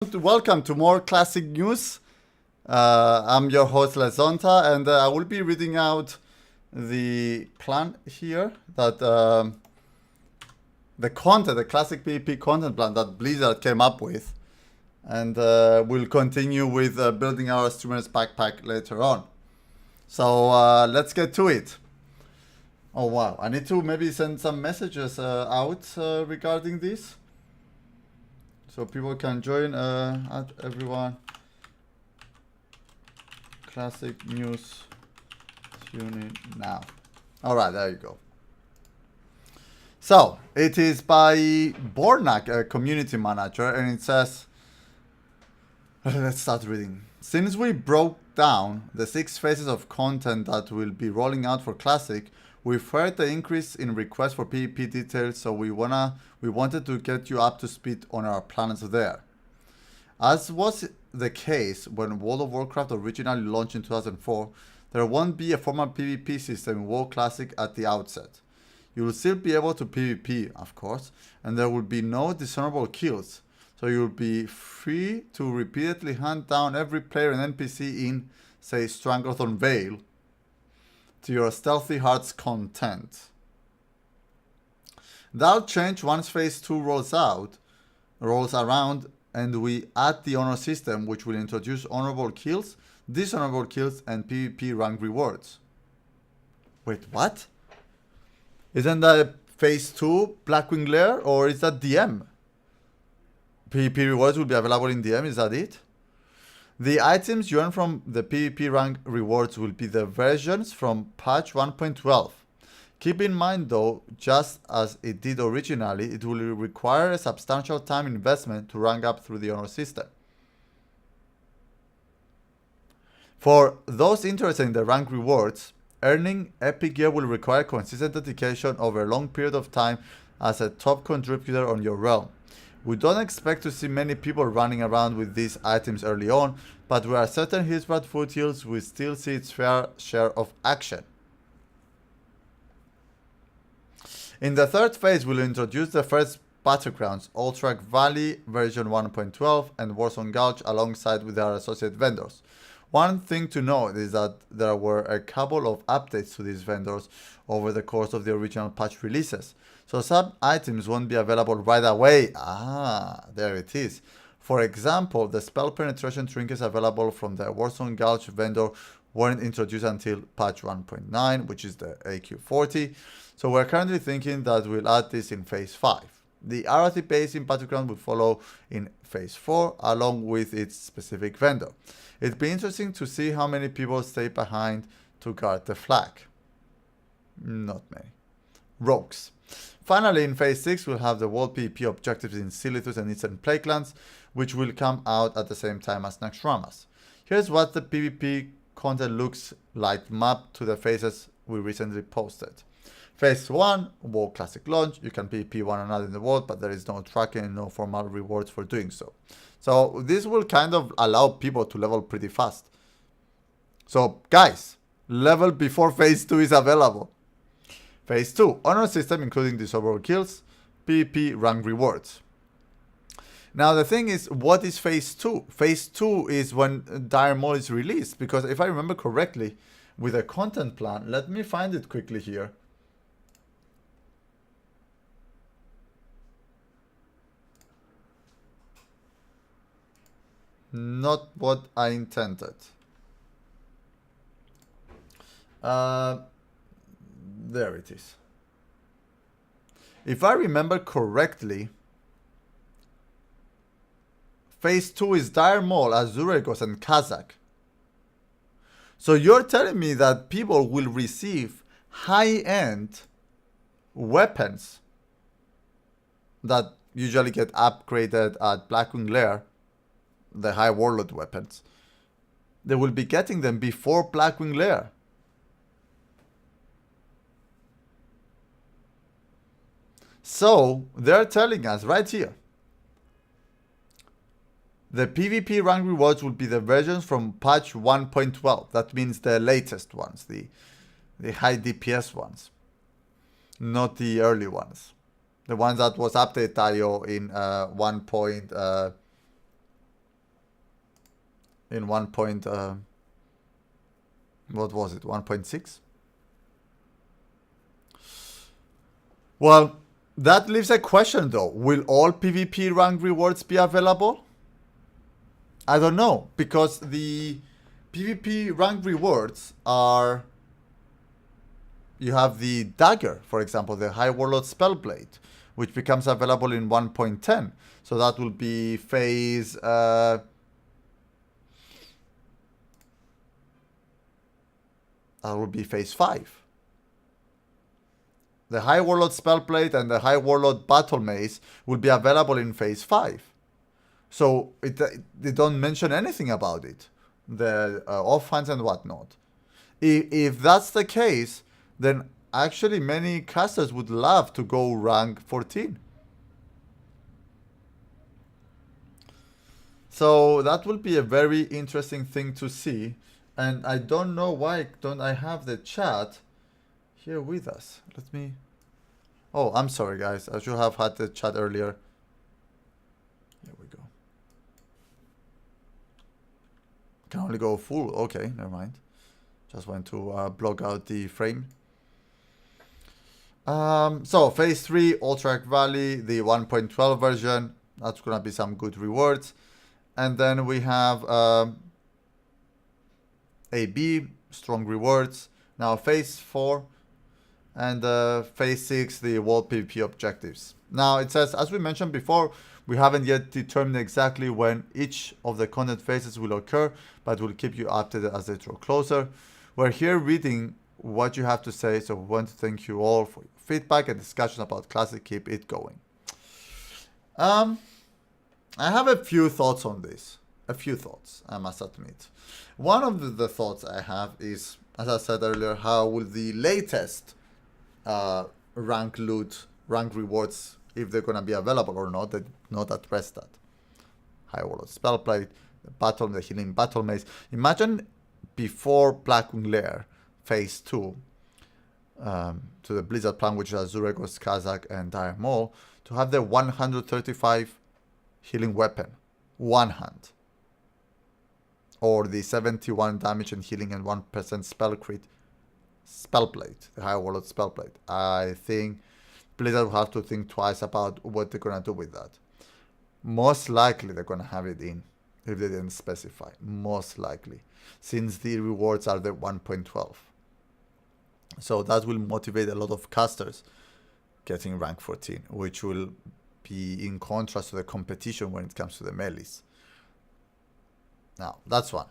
Welcome to more classic news. I'm your host Lezonta, and I will be reading out the plan here that the classic PvP content plan that Blizzard came up with, and we'll continue with building our streamer's backpack later on. So let's get to it. Oh wow, I need to maybe send some messages out regarding this. So people can join everyone. Classic news tuning now. Alright, there you go. So it is by Bornak, a community manager, and it says, let's start reading. Since we broke down the 6 phases of content that will be rolling out for Classic, we've heard the increase in requests for PvP details, so we wanted to get you up to speed on our plans there. As was the case when World of Warcraft originally launched in 2004, there won't be a formal PvP system in WoW Classic at the outset. You will still be able to PvP, of course, and there will be no dishonorable kills, so you will be free to repeatedly hunt down every player and NPC in, say, Stranglethorn Vale, to your Stealthy Heart's content. That'll change once Phase 2 rolls around, and we add the honor system, which will introduce honorable kills, dishonorable kills, and PvP rank rewards. Wait, what? Isn't that Phase 2 Blackwing Lair, or is that DM? PvP rewards will be available in DM, is that it? The items you earn from the PvP rank rewards will be the versions from patch 1.12. Keep in mind though, just as it did originally, it will require a substantial time investment to rank up through the honor system. For those interested in the rank rewards, earning epic gear will require consistent dedication over a long period of time as a top contributor on your realm. We don't expect to see many people running around with these items early on, but where certain Hillsbrad foothills will still see its fair share of action. In the third phase, we'll introduce the first Battlegrounds, Ultrac Valley version 1.12 and Warzone Gulch alongside with our associate vendors. One thing to note is that there were a couple of updates to these vendors over the course of the original patch releases, so some items won't be available right away. There it is. For example, the spell penetration trinkets available from the Warzone Gulch vendor weren't introduced until patch 1.9, which is the AQ40, so we're currently thinking that we'll add this in phase 5. The RRT base in Battleground will follow in phase 4 along with its specific vendor. It'd be interesting to see how many people stay behind to guard the flag. Not many. Rogues. Finally, in phase 6, we'll have the world PvP objectives in Silithus and Eastern Plaguelands, which will come out at the same time as Naxxramas. Here's what the PvP content looks like mapped to the phases we recently posted. Phase 1, WoW Classic launch. You can PvP one another in the world, but there is no tracking and no formal rewards for doing so. So this will kind of allow people to level pretty fast. So guys, level before phase 2 is available. Phase 2, honor system including dishonorable kills, PvP rank rewards. Now the thing is, what is phase 2? Phase 2 is when Dire Maul is released, because if I remember correctly, with a content plan, let me find it quickly here. Not what I intended. There it is. If I remember correctly, phase 2 is Dire Maul, Azuregos, and Kazakh. So you're telling me that people will receive high-end weapons that usually get upgraded at Blackwing Lair, the high warlord weapons. They will be getting them before Blackwing Lair. So they're telling us right here, the PvP rank rewards will be the versions from patch 1.12. That means the latest ones, the high DPS ones, not the early ones. The ones that was update IO in 1. in 1. What was it? 1.6. Well, that leaves a question though. Will all PvP rank rewards be available? I don't know, because the PvP rank rewards are... You have the dagger, for example, the High Warlord Spellblade, which becomes available in 1.10. So that will be phase... that will be phase 5. The High Warlord Spellblade and the High Warlord Battle Mace will be available in phase 5. So they don't mention anything about it. The offhands and whatnot. If that's the case, then actually many casters would love to go rank 14. So that will be a very interesting thing to see. And I don't know why don't I have the chat here with us. Let me... Oh, I'm sorry guys. I should have had the chat earlier. Here we go. Can only go full. Okay, never mind. Just want to block out the frame. So phase 3, Ultrac Valley, the 1.12 version. That's gonna be some good rewards. And then we have AB, strong rewards. Now phase 4 and phase 6, the world PvP objectives. Now it says, as we mentioned before, we haven't yet determined exactly when each of the content phases will occur, but we'll keep you updated as they draw closer. We're here reading what you have to say, so we want to thank you all for your feedback and discussion about Classic. Keep it going. I have a few thoughts on this. A few thoughts, I must admit. One of the thoughts I have is, as I said earlier, how will the latest rank loot, rank rewards, if they're going to be available or not, they not address that. High Warlord Spellblade, the Healing Battle Mace. Imagine before Blackwing Lair, phase 2, to the Blizzard plan, which is Azuregos, Kazakh, and Dire Maul, to have the 135 healing weapon, one hand. Or the 71 damage and healing and 1% spell crit Spellblade, the High Warlord Spellblade. I think Blizzard will have to think twice about what they're going to do with that. Most likely they're going to have it in, if they didn't specify. Most likely. Since the rewards are the 1.12. So that will motivate a lot of casters getting rank 14, which will be in contrast to the competition when it comes to the melees. Now, that's one,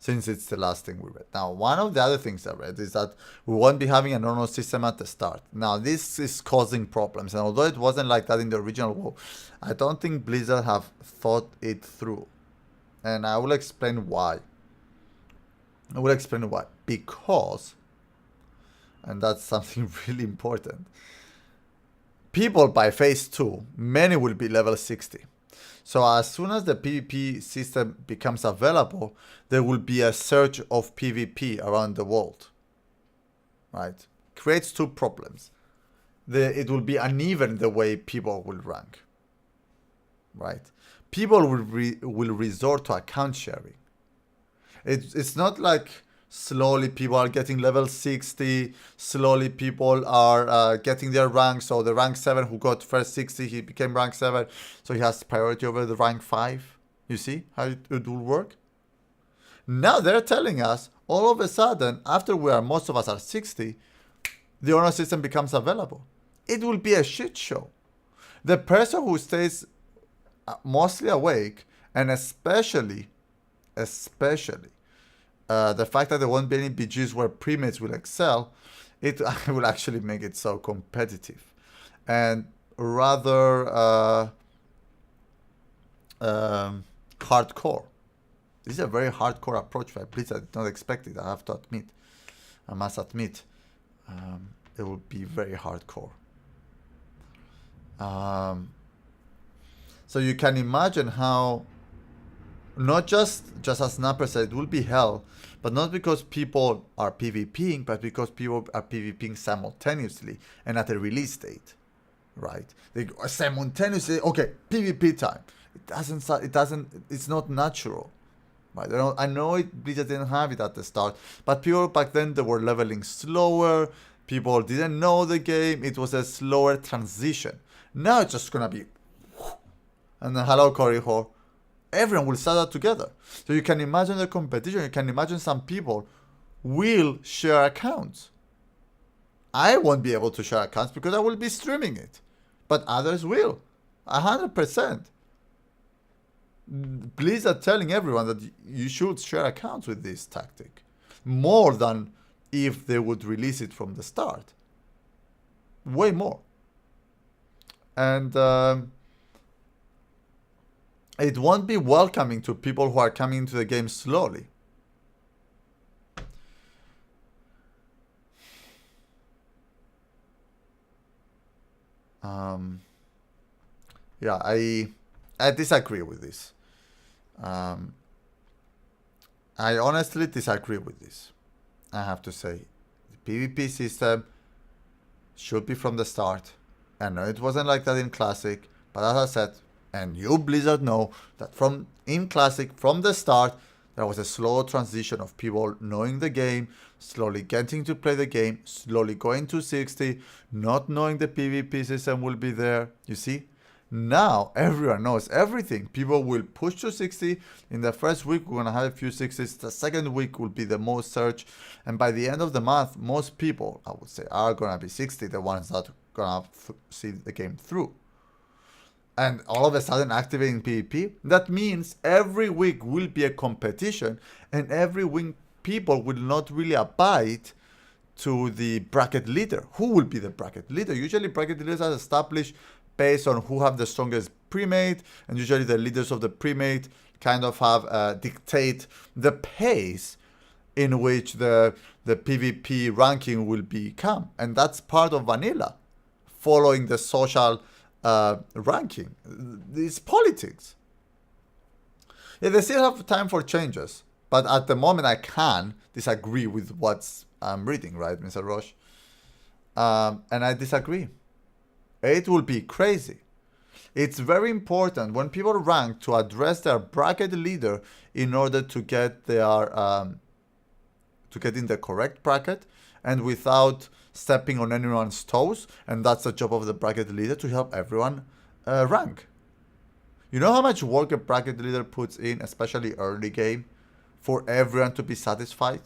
since it's the last thing we read. Now, one of the other things I read is that we won't be having an honor system at the start. Now, this is causing problems, and although it wasn't like that in the original WoW, I don't think Blizzard have thought it through. And I will explain why. Because, and that's something really important, people by phase 2, many will be level 60. So as soon as the PvP system becomes available, there will be a surge of PvP around the world. Right? Creates two problems. It will be uneven the way people will rank. Right? People will resort to account sharing. It's not like slowly people are getting level 60, slowly people are getting their rank. So the rank 7 who got first 60, he became rank 7, so he has priority over the rank 5. You see how it will work? Now they're telling us, all of a sudden, after most of us are 60, the honor system becomes available. It will be a shit show. The person who stays mostly awake, and especially the fact that there won't be any BGs where premates will excel, it will actually make it so competitive and rather hardcore. This is a very hardcore approach by Blizzard. I did not expect it, I must admit. It will be very hardcore. So you can imagine how, not just as Snapper said, it will be hell, but not because people are PvPing, but because people are PvPing simultaneously and at a release date, right? They simultaneously, okay, PvP time. It's not natural. Right? I know Blizzard didn't have it at the start, but people back then, they were leveling slower. People didn't know the game. It was a slower transition. Now it's just gonna be, and then hello Koriho. Everyone will start that together. So you can imagine the competition. You can imagine some people will share accounts. I won't be able to share accounts because I will be streaming it, but others will, 100%. Blizzard telling everyone that you should share accounts with this tactic, more than if they would release it from the start. Way more. And it won't be welcoming to people who are coming into the game slowly. Yeah, I disagree with this. I honestly disagree with this. I have to say, the PvP system should be from the start. I know it wasn't like that in Classic, but as I said, and you Blizzard know that in Classic, from the start, there was a slow transition of people knowing the game, slowly getting to play the game, slowly going to 60, not knowing the PvP system will be there. You see? Now everyone knows everything. People will push to 60. In the first week, we're gonna have a few 60s. The second week will be the most search. And by the end of the month, most people, I would say, are gonna be 60, the ones that are gonna see the game through. And all of a sudden activating PvP, that means every week will be a competition, and every week people will not really abide to the bracket leader. Who will be the bracket leader? Usually bracket leaders are established based on who have the strongest pre-made, and usually the leaders of the pre-made kind of have dictate the pace in which the PvP ranking will become. And that's part of vanilla, following the social ranking. It's politics. Yeah, they still have time for changes, but at the moment I can disagree with what I'm reading, right, Mr. Roche? And I disagree. It will be crazy. It's very important when people rank to address their bracket leader in order to get their to get in the correct bracket and without stepping on anyone's toes. And that's the job of the bracket leader, to help everyone rank. You know how much work a bracket leader puts in, especially early game, for everyone to be satisfied?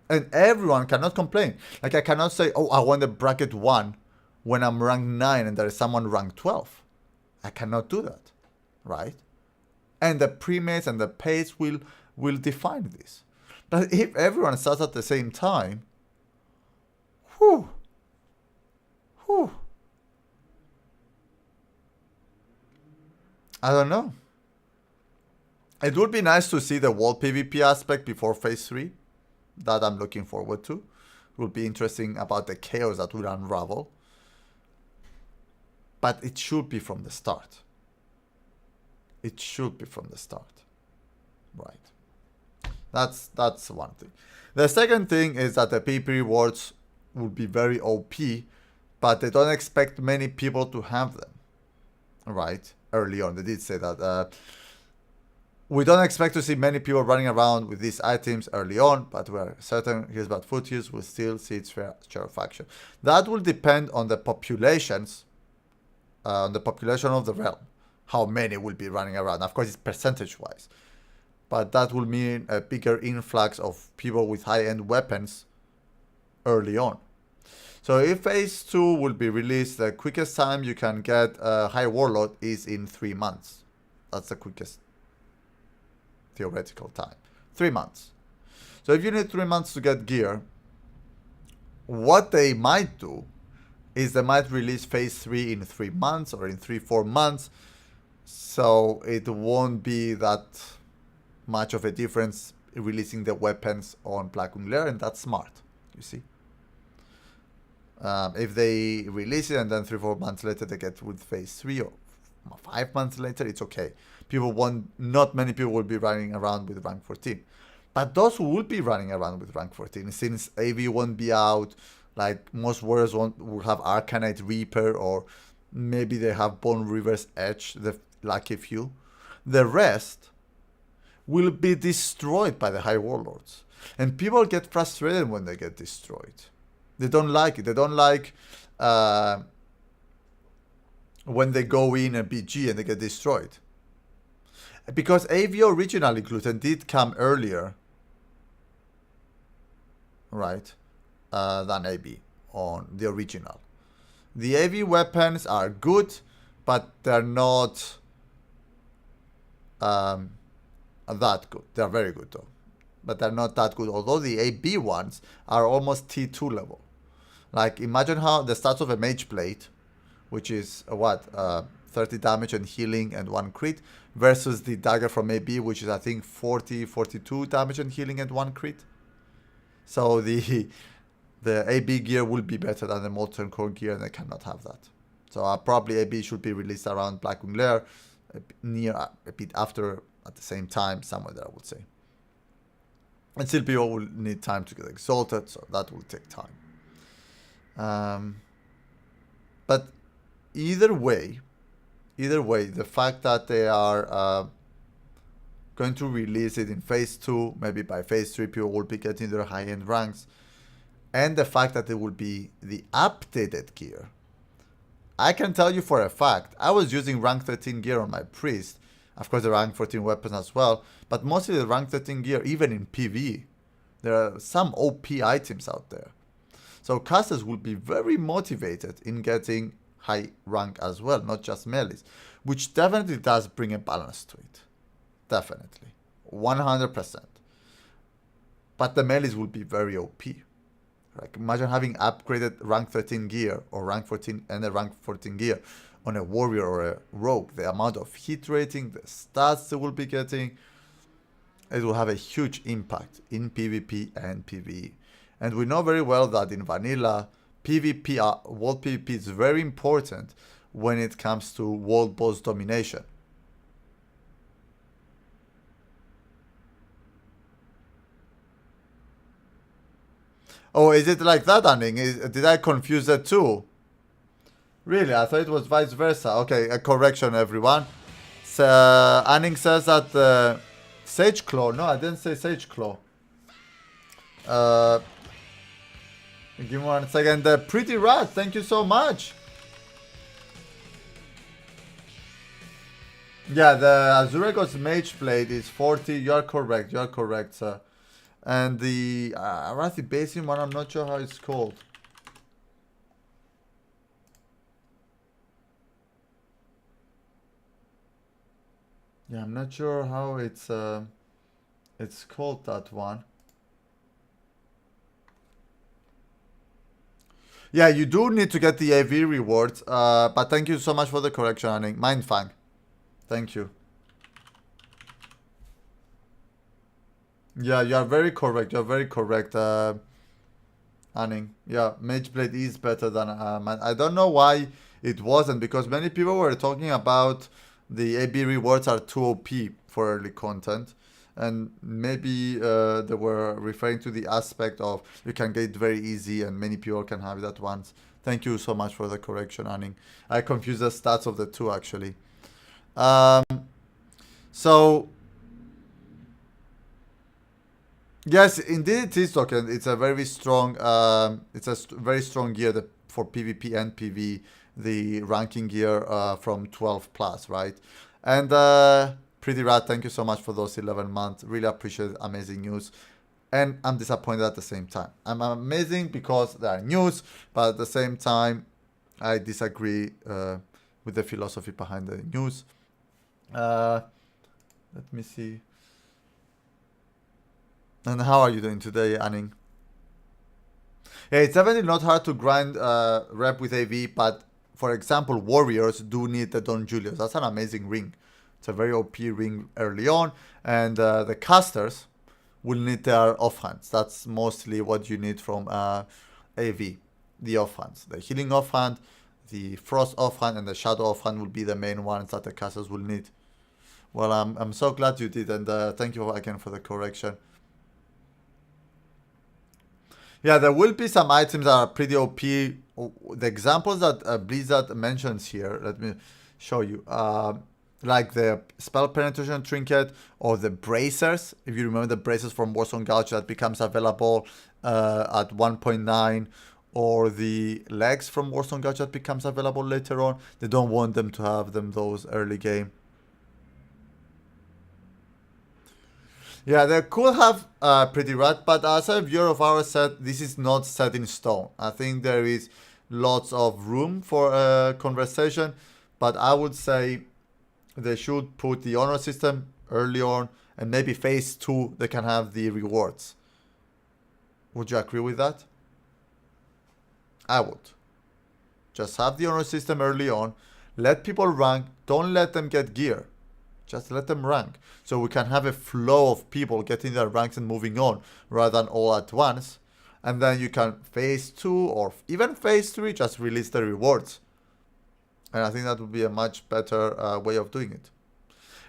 And everyone cannot complain. Like, I cannot say, oh, I want the bracket 1 when I'm ranked 9 and there is someone ranked 12. I cannot do that, right? And the pre-mates and the pace will define this. But if everyone starts at the same time, whew, I don't know. It would be nice to see the world PvP aspect before Phase 3. That I'm looking forward to. It will be interesting about the chaos that will unravel. But it should be from the start. It should be from the start. Right. That's one thing. The second thing is that the PvP rewards will be very OP, but they don't expect many people to have them. Right? Early on, they did say that. We don't expect to see many people running around with these items early on, but we're certain Here's Bad Footies will still see its fair share of action. That will depend on the populations, on the population of the realm, how many will be running around. Of course, it's percentage-wise, but that will mean a bigger influx of people with high-end weapons early on. So if Phase 2 will be released, the quickest time you can get a high warlord is in 3 months. That's the quickest theoretical time. 3 months. So if you need 3 months to get gear, what they might do is they might release Phase 3 in 3 months or in 3-4 months, so it won't be that much of a difference releasing the weapons on Black Lair, and that's smart, you see. If they release it and then 3-4 months later they get with Phase 3, or 5 months later, it's okay. Not many people will be running around with rank 14. But those who will be running around with rank 14, since AV won't be out, like most warriors will have Arcanite Reaper, or maybe they have Bone Reverse Edge, the lucky few. The rest will be destroyed by the High Warlords. And people get frustrated when they get destroyed. They don't like it. They don't like when they go in a BG and they get destroyed. Because AV originally, Gluten, did come earlier, right, than AB on the original. The AV weapons are good, but they're not that good. They're very good though, but they're not that good. Although the AB ones are almost T2 level. Like imagine how the stats of a Mage Blade, which is 30 damage and healing and 1 crit, versus the dagger from AB, which is I think 42 damage and healing and 1 crit. So the AB gear will be better than the Molten Core gear, and I cannot have that. So probably AB should be released around Blackwing Lair, near a bit after, at the same time, somewhere there I would say. And still people will need time to get exalted, so that will take time. But either way, the fact that they are going to release it in phase 2, maybe by phase 3 people will be getting their high-end ranks, and the fact that it will be the updated gear. I can tell you for a fact, I was using rank 13 gear on my priest, of course the rank 14 weapons as well, but mostly the rank 13 gear, even in PvE. There are some OP items out there. So casters will be very motivated in getting high rank as well, not just melees, which definitely does bring a balance to it. Definitely. 100%. But the melees will be very OP. Like imagine having upgraded rank 13 gear or rank 14 and a rank 14 gear on a warrior or a rogue. The amount of hit rating, the stats they will be getting, it will have a huge impact in PvP and PvE. And we know very well that in vanilla, PvP, world PvP is very important when it comes to world boss domination. Oh, is it like that, Anning? Did I confuse that too? Really? I thought it was vice versa. Okay, a correction, everyone. So, Anning says that Sage Claw. No, I didn't say Sage Claw. Give me 1 second. Pretty Rat, thank you so much. Yeah, the Azuregos Mage Blade is 40. You're correct, sir. And the Arathi Basin one, I'm not sure how it's called. Yeah, I'm not sure how it's called, that one. Yeah, you do need to get the AV rewards, but thank you so much for the correction, Anning. Mindfang. Thank you. Yeah, you are very correct. You're very correct, Anning. Yeah, Mage Blade is better than I don't know why it wasn't, because many people were talking about the AB rewards are too OP for early content. And maybe they were referring to the aspect of you can get it very easy and many people can have it at once. Thank you so much for the correction, Anning. I confused the stats of the two, actually. So, yes, indeed it is token. It's a very strong, very strong gear for PvP and PvE, the ranking gear from 12 plus, right? And Pretty Rat, thank you so much for those 11 months. Really appreciate it. Amazing news. And I'm disappointed at the same time. I'm amazing because there are news, but at the same time, I disagree with the philosophy behind the news. Let me see. And how are you doing today, Anning? Yeah, it's definitely not hard to grind rep with AV, but for example, warriors do need the Don Julius. That's an amazing ring. It's a very OP ring early on, and the casters will need their offhands. That's mostly what you need from AV, the offhands. The healing offhand, the frost offhand, and the shadow offhand will be the main ones that the casters will need. Well, I'm so glad you did, and thank you again for the correction. Yeah, there will be some items that are pretty OP. The examples that Blizzard mentions here, let me show you. like the spell penetration trinket or the bracers. If you remember the bracers from Warzone Gouge that becomes available at 1.9, or the legs from Warzone Gouge that becomes available later on. They don't want them to have them those early game. Yeah, they could have pretty rad, but as a viewer of ours said, this is not set in stone. I think there is lots of room for conversation, but I would say they should put the honor system early on, and maybe phase 2 they can have the rewards. Would you agree with that? I would. Just have the honor system early on, let people rank, don't let them get gear. Just let them rank, so we can have a flow of people getting their ranks and moving on, rather than all at once. And then you can phase 2 or even phase 3 just release the rewards. And I think that would be a much better way of doing it.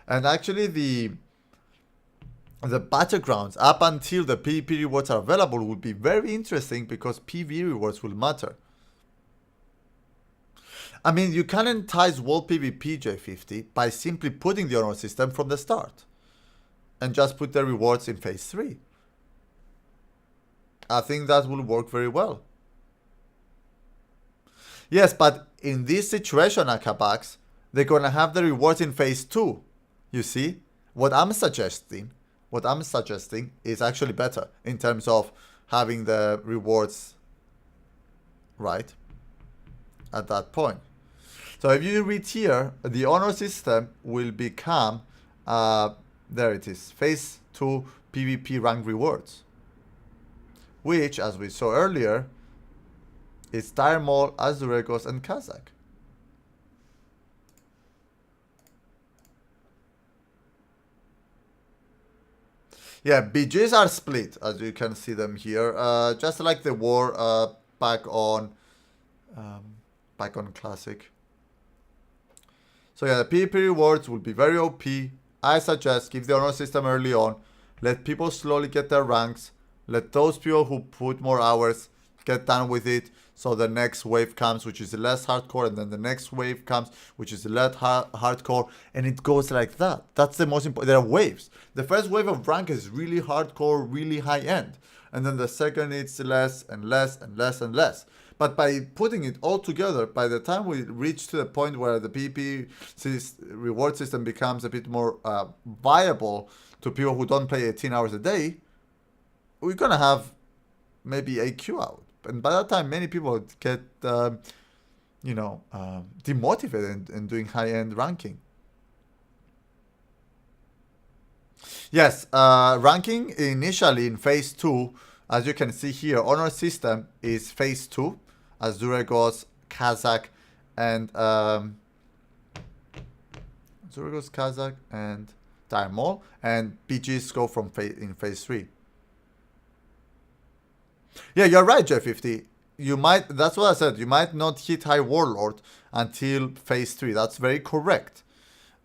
And actually the battlegrounds up until the PvP rewards are available would be very interesting, because PvE rewards will matter. I mean, you can entice world PvP J50 by simply putting the honor system from the start and just put the rewards in phase 3. I think that will work very well. Yes, but in this situation, Akabax, they're gonna have the rewards in phase 2. You see? What I'm suggesting is actually better in terms of having the rewards right at that point. So if you read here, the honor system will become, there it is, phase 2 PvP rank rewards, which, as we saw earlier, is Tyrmol, Azuregos, and Kazakh. Yeah, BGs are split, as you can see them here, just like they were back on Classic. So yeah, the PvP rewards will be very OP. I suggest give the honor system early on, let people slowly get their ranks, let those people who put more hours get done with it, so the next wave comes, which is less hardcore, and then the next wave comes, which is less hardcore, and it goes like that. That's the most important. There are waves. The first wave of rank is really hardcore, really high end, and then the second it's less and less and less and less. But by putting it all together, by the time we reach to the point where the PvP reward system becomes a bit more viable to people who don't play 18 hours a day, we're gonna have maybe AQ out. And by that time, many people get, demotivated in doing high-end ranking. Yes, ranking initially in phase 2, as you can see here, honor system is phase 2, as Azuregos, Kazakh, and Tyrmol, and BGs go from in phase 3. Yeah, you're right, J50. That's what I said, you might not hit High Warlord until phase 3. That's very correct.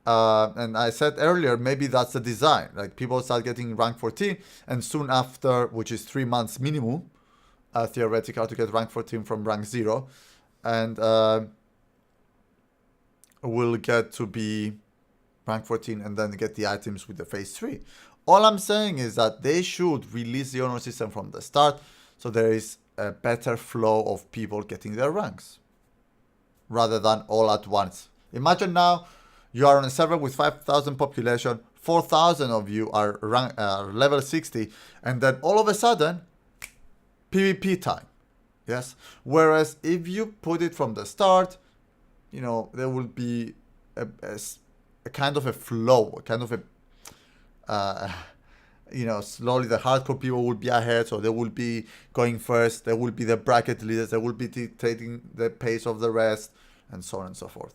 And I said earlier, maybe that's the design. Like, people start getting rank 14, and soon after, which is 3 months minimum, theoretical, to get rank 14 from rank 0. And we'll get to be rank 14 and then get the items with the phase 3. All I'm saying is that they should release the honor system from the start, so there is a better flow of people getting their ranks, rather than all at once. Imagine now you are on a server with 5,000 population, 4,000 of you are level 60, and then all of a sudden, PvP time. Yes? Whereas if you put it from the start, there will be a kind of a flow, a kind of a... slowly the hardcore people will be ahead, so they will be going first. There will be the bracket leaders. They will be dictating the pace of the rest, and so on and so forth.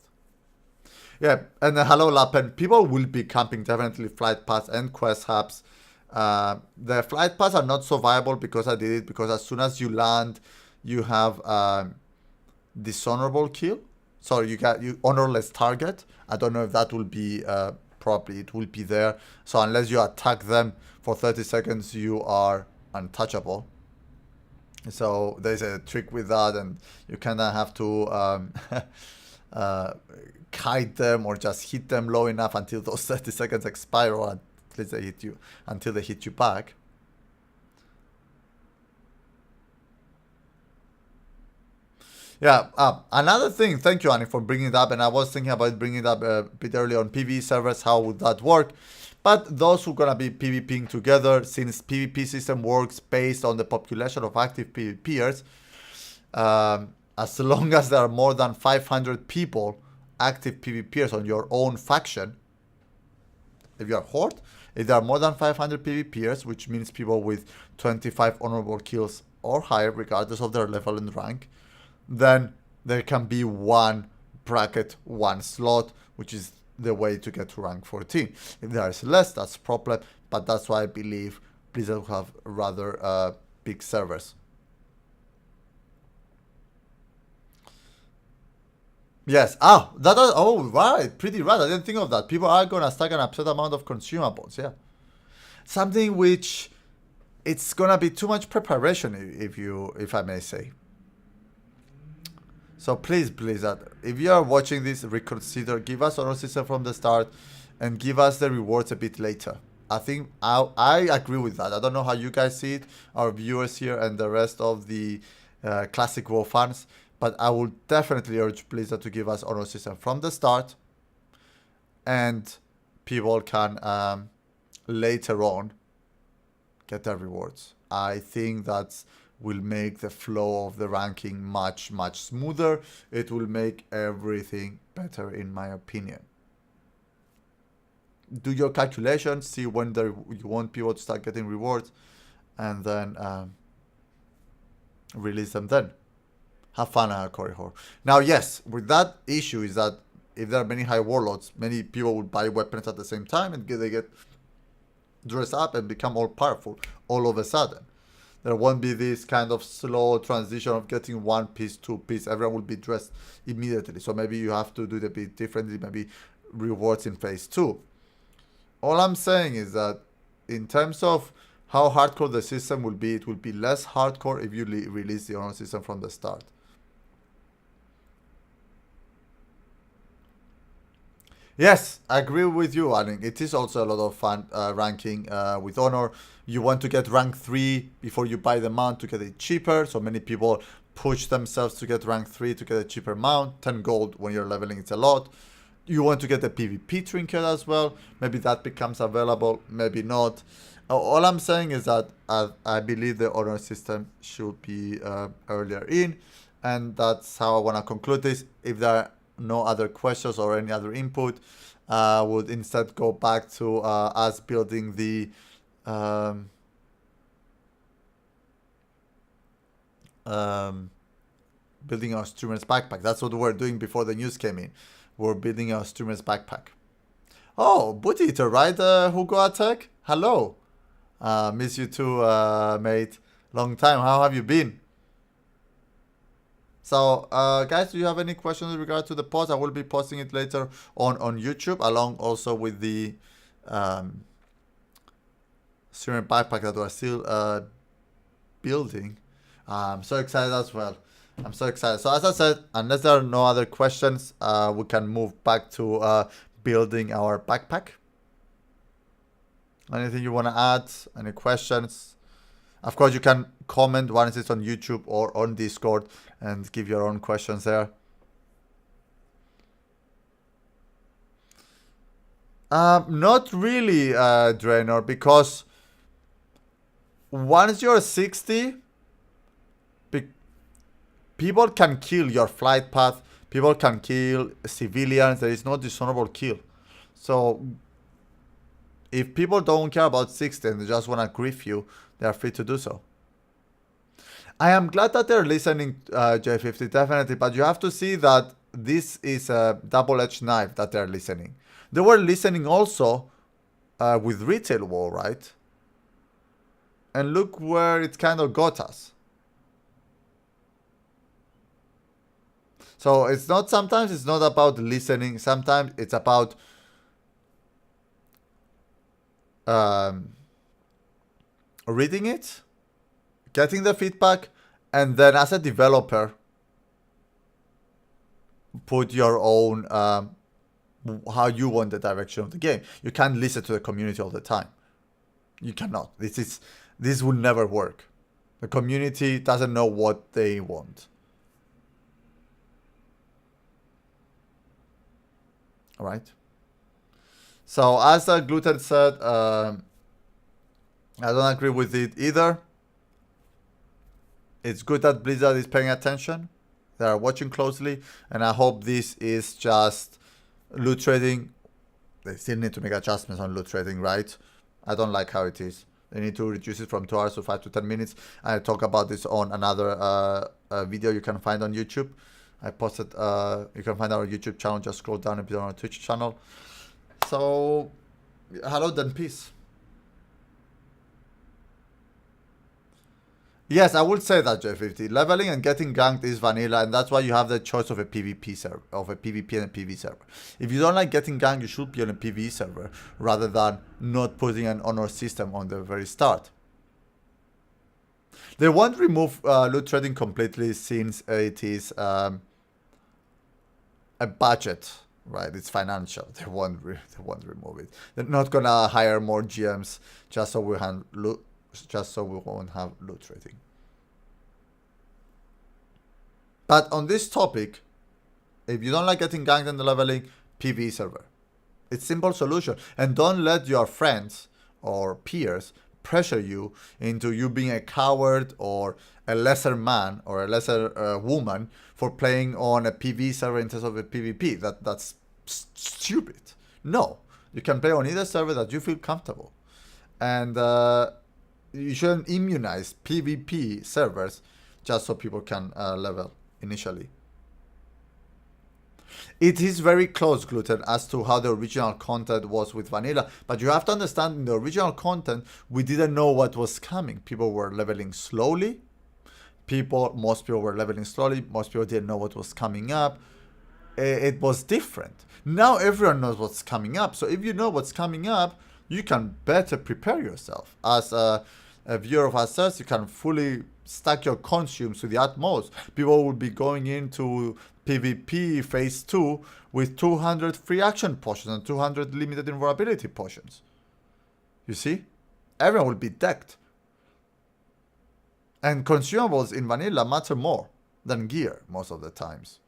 Yeah, and hello, Lappen. People will be camping definitely flight paths and quest hubs. The flight paths are not so viable because I did it, because as soon as you land, you have dishonorable kill. So you honorless target. I don't know if that will be... probably it will be there. So unless you attack them for 30 seconds, you are untouchable. So there's a trick with that, and you kind of have to kite them or just hit them low enough until those 30 seconds expire, or at least they hit you until they hit you back. Yeah, another thing, thank you, Annie, for bringing it up, and I was thinking about bringing it up a bit earlier on PvE servers, how would that work? But those who are gonna be PvPing together, since PvP system works based on the population of active PvPers, as long as there are more than 500 people, active PvPers on your own faction, if you are Horde, if there are more than 500 PvPers, which means people with 25 honorable kills or higher, regardless of their level and rank, then there can be one bracket, one slot, which is the way to get to rank 14. If there is less, that's a problem, but that's why I believe Blizzard will have rather big servers. Yes. Right. Pretty right. I didn't think of that. People are gonna stack an absurd amount of consumables. Yeah. Something which it's gonna be too much preparation, if I may say. So please, Blizzard, if you are watching this, reconsider, give us honor system from the start, and give us the rewards a bit later. I think I agree with that. I don't know how you guys see it, our viewers here and the rest of the classic WoW fans, but I will definitely urge Blizzard to give us honor system from the start, and people can later on get their rewards. I think that will make the flow of the ranking much smoother. It will make everything better, in my opinion. Do your calculations, see when you want people to start getting rewards, and then release them then. Have fun, Corey Horde. Now, yes, with that issue is that if there are many high warlords, many people will buy weapons at the same time, and they get dressed up and become all powerful all of a sudden. There won't be this kind of slow transition of getting one piece, two piece. Everyone will be dressed immediately. So maybe you have to do it a bit differently. Maybe rewards in phase 2. All I'm saying is that in terms of how hardcore the system will be, it will be less hardcore if you release the honor system from the start. Yes, I agree with you, Aning. It is also a lot of fun ranking with honor. You want to get rank 3 before you buy the mount to get it cheaper. So many people push themselves to get rank 3 to get a cheaper mount. 10 gold when you're leveling, it's a lot. You want to get the PvP trinket as well. Maybe that becomes available, maybe not. All I'm saying is that I believe the honor system should be earlier in. And that's how I want to conclude this. If there are no other questions or any other input, would instead go back to us building the building our streamer's backpack. That's what we were doing before the news came in. We're building our streamer's backpack. Oh, Booty Eater, right? Hugo Attack? Hello. Miss you too, mate. Long time. How have you been? So, guys, do you have any questions with regard to the post? I will be posting it later on YouTube, along also with the streamer backpack that we're still building. I'm so excited as well. I'm so excited. So, as I said, unless there are no other questions, we can move back to building our backpack. Anything you want to add? Any questions? Of course, you can comment once it's on YouTube or on Discord and give your own questions there. Not really, Draenor, because once you're 60, people can kill your flight path. People can kill civilians. There is no dishonorable kill. So if people don't care about 60 and they just want to grief you, they are free to do so. I am glad that they're listening, J50, definitely, but you have to see that this is a double-edged knife that they're listening. They were listening also with retail war, right? And look where it kind of got us. So it's not, sometimes it's not about listening, sometimes it's about reading it, getting the feedback, and then as a developer, put your own how you want the direction of the game. You can't listen to the community all the time. You cannot. This will never work. The community doesn't know what they want. All right. So as Gluten said, I don't agree with it either. It's good that Blizzard is paying attention. They are watching closely, and I hope this is just loot trading. They still need to make adjustments on loot trading, right? I don't like how it is. They need to reduce it from 2 hours to 5 to 10 minutes. I talk about this on another video you can find on YouTube. I posted, you can find our YouTube channel, just scroll down a bit on our Twitch channel. So, hello then, peace. Yes, I would say that, J50. Leveling and getting ganked is vanilla, and that's why you have the choice of a PvP server, of a PvP and a PvE server. If you don't like getting ganked, you should be on a PvE server, rather than not putting an honor system on the very start. They won't remove loot trading completely, since it is a budget, right? It's financial. They won't remove it. They're not gonna hire more GMs just so we won't have loot trading. But on this topic, if you don't like getting ganked in the leveling, PvE server. It's simple solution. And don't let your friends or peers pressure you into you being a coward or a lesser man or a lesser woman for playing on a PvE server instead of a PvP. That's stupid. No, you can play on either server that you feel comfortable. And you shouldn't immunize PvP servers just so people can level initially. It is very close, Gluten, as to how the original content was with vanilla, but you have to understand, in the original content we didn't know what was coming. People were leveling slowly. Most people were leveling slowly. Most people didn't know what was coming up. It was different. Now everyone knows what's coming up, so if you know what's coming up, you can better prepare yourself. As a viewer of Assess, you can fully stack your consumes to the utmost. People will be going into PvP phase 2 with 200 free action potions and 200 limited invulnerability potions. You see? Everyone will be decked. And consumables in vanilla matter more than gear most of the times.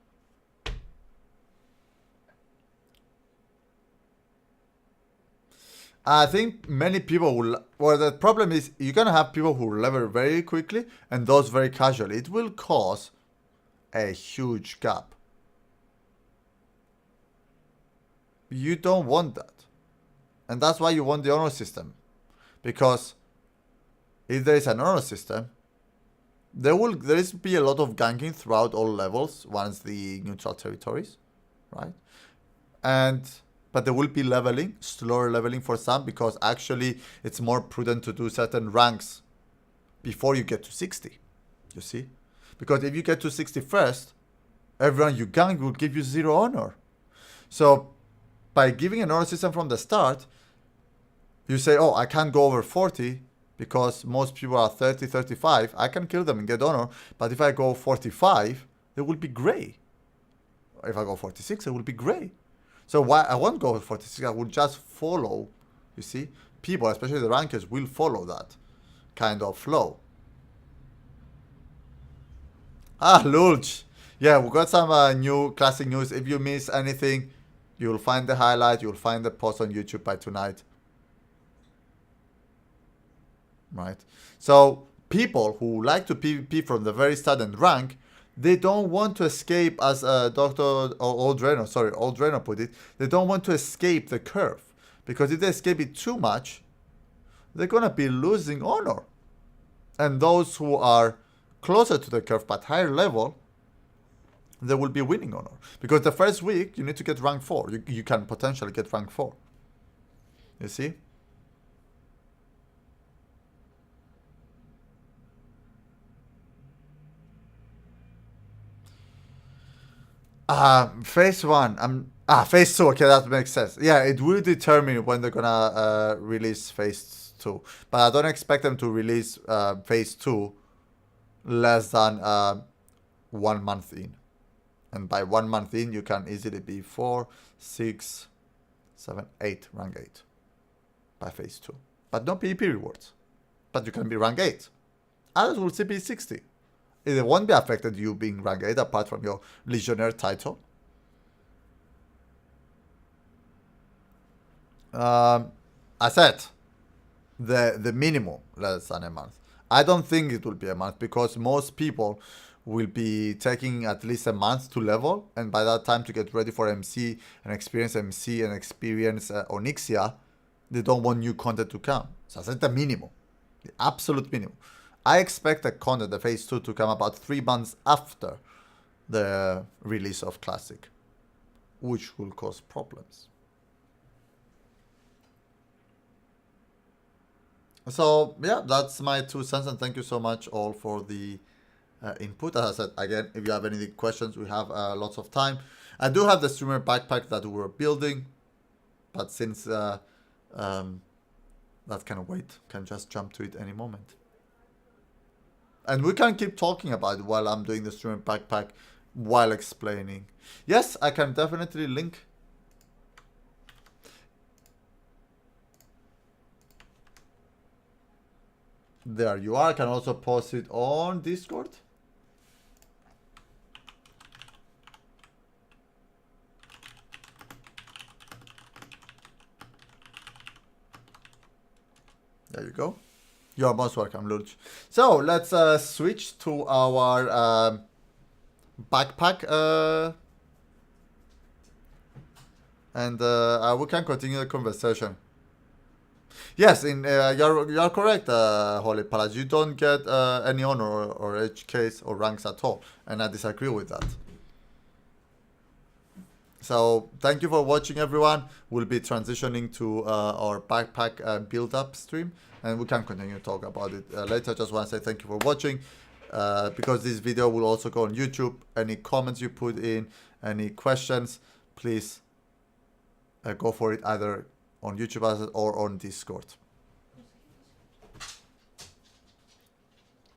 I think many people will... Well, the problem is you're going to have people who level very quickly and those very casually. It will cause a huge gap. You don't want that. And that's why you want the honor system. Because if there is an honor system, there is be a lot of ganking throughout all levels once the neutral territories, right? But there will be leveling, slower leveling for some, because actually it's more prudent to do certain ranks before you get to 60, you see? Because if you get to 60 first, everyone you gank will give you 0 honor. So by giving an honor system from the start, you say, oh, I can't go over 40 because most people are 30, 35. I can kill them and get honor. But if I go 45, they will be gray. If I go 46, it will be gray. So why I won't go 46, I will just follow, you see? People, especially the rankers, will follow that kind of flow. Ah, Lulch. Yeah, we got some new classic news. If you miss anything, you'll find the highlight, you'll find the post on YouTube by tonight. Right? So people who like to PvP from the very start and rank, they don't want to escape, as Dr. Oldreno put it, they don't want to escape the curve. Because if they escape it too much, they're going to be losing honor. And those who are closer to the curve but higher level, they will be winning honor. Because the first week, you need to get rank 4. You can potentially get rank 4. You see? Phase 1. Phase 2. Okay, that makes sense. Yeah, it will determine when they're gonna release phase 2. But I don't expect them to release phase 2 less than 1 month in. And by 1 month in, you can easily be 4, 6, 7, 8, rank 8 by phase 2. But no PvP rewards. But you can be rank 8. Others will CP 60. It won't be affected you being rank 8 apart from your Legionnaire title. I said the minimum less than a month. I don't think it will be a month because most people will be taking at least a month to level, and by that time to get ready for MC and experience Onyxia, they don't want new content to come. So I said the minimum, the absolute minimum. I expect the content, the phase 2, to come about 3 months after the release of Classic, which will cause problems. So yeah, that's my 2 cents, and thank you so much all for the input. As I said, again, if you have any questions, we have lots of time. I do have the streamer backpack that we're building, but since that can wait, can just jump to it any moment. And we can keep talking about it while I'm doing the streamer backpack while explaining. Yes, I can definitely link. There you are. I can also post it on Discord. There you go. You are most welcome, Lurch. So let's switch to our backpack, and we can continue the conversation. Yes, you're correct, Holy Palace. You don't get any honor or edge case or ranks at all, and I disagree with that. So thank you for watching, everyone. We'll be transitioning to our backpack build-up stream, and we can continue to talk about it later. Just want to say thank you for watching, because this video will also go on YouTube. Any comments you put in, any questions, please go for it either on YouTube or on Discord.